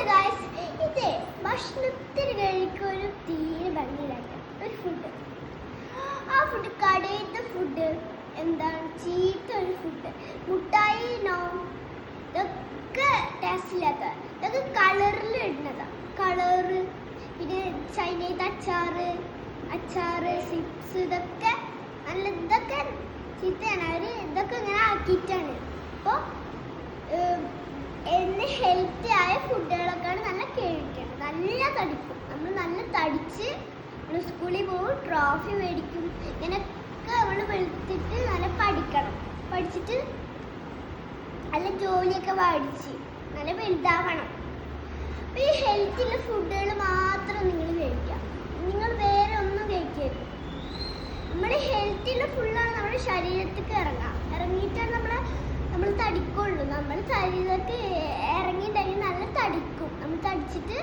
Guys, ഇത് ഭക്ഷണത്തിന് കഴിക്കുക ഒരു തീരെ ഭംഗിയിലാക്കാം ഒരു ഫുഡ്. ആ ഫുഡ് കടയിലത്തെ ഫുഡ് എന്താണ് ചീത്ത ഒരു ഫുഡ്. മുട്ടായി നോ ഇതൊക്കെ ടേസ്റ്റ് ഇല്ലാത്ത, ഇതൊക്കെ കളറിൽ ഇടുന്നതാ. കളറ് പിന്നെ ചൈനീസ് അച്ചാറ് ചിപ്സ് ഇതൊക്കെ നല്ല ഇതൊക്കെ ചീത്തയാണ്. അവർ ഇതൊക്കെ ഇങ്ങനെ ആക്കിയിട്ടാണ്. അപ്പോൾ ഹെൽത്തി ആയ ഫുഡുകളൊക്കെയാണ് നല്ല കഴിക്കണം. നല്ല തടിക്കും. നമ്മൾ നല്ല തടിച്ച് നമ്മൾ സ്കൂളിൽ പോകും, ട്രോഫി മേടിക്കും. ഇങ്ങനെയൊക്കെ നമ്മൾ വെളുത്തിട്ട് നല്ല പഠിക്കണം. പഠിച്ചിട്ട് നല്ല ജോലിയൊക്കെ മേടിച്ച് നല്ല വലുതാവണം. അപ്പോൾ ഈ ഹെൽത്തിയുള്ള ഫുഡുകൾ മാത്രം നിങ്ങൾ കഴിക്കുക. നിങ്ങൾ വേറെ ഒന്നും കഴിക്കരുത്. നമ്മുടെ ഹെൽത്തിയുള്ള ഫുള്ളാണ് നമ്മുടെ ശരീരത്തേക്ക് ഇറങ്ങിയിട്ടാണ് നമ്മൾ തടിക്കുള്ളൂ. നമ്മൾ ശരീരത്തിൽ ഇറങ്ങിയിട്ടുണ്ടെങ്കിൽ നല്ല തടിക്കും. നമ്മൾ തടിച്ചിട്ട്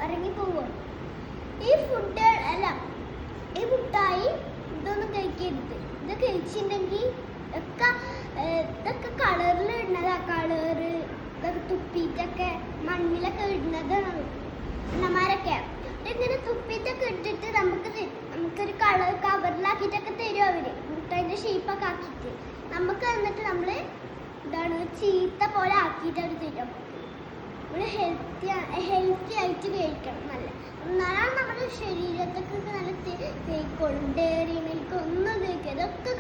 ഇറങ്ങി പോകും. ഈ ഫുഡ് അല്ല, ഈ മുട്ടായി ഇതൊന്നും കഴിക്കരുത്. ഇത് കഴിച്ചിട്ടുണ്ടെങ്കിൽ ഇതൊക്കെ കളറിൽ ഇടുന്നതാ. കളറ് ഇതൊക്കെ തുപ്പിയിട്ടൊക്കെ മണ്ണിലൊക്കെ ഇടുന്നതാണ് അമ്മമാരൊക്കെ. ഇങ്ങനെ തുപ്പിയിട്ടൊക്കെ ഇട്ടിട്ട് നമുക്കൊരു കളർ കവറിലാക്കിയിട്ടൊക്കെ തരും അവര്. മുട്ടായിൻ്റെ ഷേപ്പൊക്കെ ആക്കിയിട്ട് നമുക്ക് എന്നിട്ട് നമ്മൾ എന്താണ് ചീത്ത പോലെ ആക്കിയിട്ട് അവർ തരും. നമ്മൾ ഹെൽത്തി ആയിട്ട് കഴിക്കണം. എന്നാലാണ് നമ്മുടെ ശരീരത്തൊക്കെ നല്ല തേക്കുള്ളൂ. ഡയറി മിൽക്ക് ഒന്നും തേക്കുക. ഇതൊക്കെ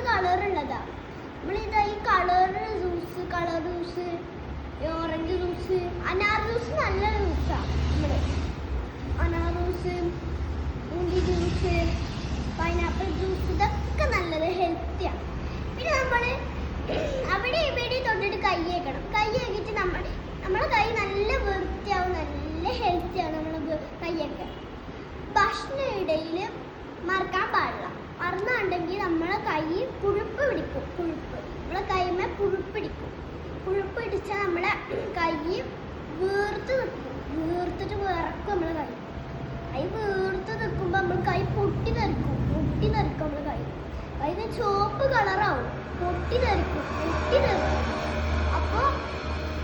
കളറുള്ളതാണ്. നമ്മളിതാ ഈ കളർ ജ്യൂസ് ഓറഞ്ച് ജ്യൂസ്, അനാർ ജ്യൂസ് നല്ല ജ്യൂസാണ്. അനാർ ജ്യൂസ്, മുന്തി ജ്യൂസ്, പൈനാപ്പിൾ ജ്യൂസ് ഇതൊക്കെ നല്ലത് ഹെൽത്തിയാണ്. പിന്നെ നമ്മൾ അവിടെ ഇവിടെ തൊട്ടിട്ട് കൈ വയ്ക്കണം. കൈ വയ്ക്കിട്ട് നമ്മളെ കൈ നല്ല വൃത്തിയാവും, നല്ല ഹെൽത്തിയാണ് നമ്മളെ കൈയൊക്കെ. ഭക്ഷണ ഇടയിൽ മറക്കാൻ പാടില്ല. മറന്നുണ്ടെങ്കിൽ നമ്മളെ കൈ പുഴുപ്പ് പിടിക്കും. നമ്മളെ കൈമേ പുഴുപ്പ് പിടിച്ചാൽ നമ്മളെ കൈ വീർത്തിട്ട് വിറക്കും. നമ്മളെ കൈ വീർത്ത് നിൽക്കുമ്പോൾ നമ്മൾ കൈ പൊട്ടി തെറിക്കും. നമ്മളെ കൈ ചുവപ്പ് കളറാവും. പൊട്ടി തെറിക്കും. അപ്പോൾ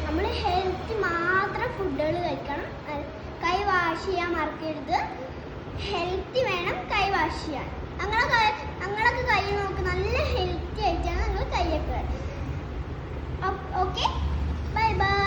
നമ്മൾ ഹെൽത്തി മാത്രം ഫുഡുകൾ കഴിക്കണം. കൈ വാഷ് ചെയ്യാൻ മറക്കരുത്. ഹെൽത്തി വേണം കൈ വാഷ് ചെയ്യാൻ. ഞങ്ങളൊക്കെ കൈ നോക്ക് നല്ല ഹെൽത്തി ആയിട്ടാണ് ഞങ്ങൾ കൈയൊക്കെ. Okay, bye bye.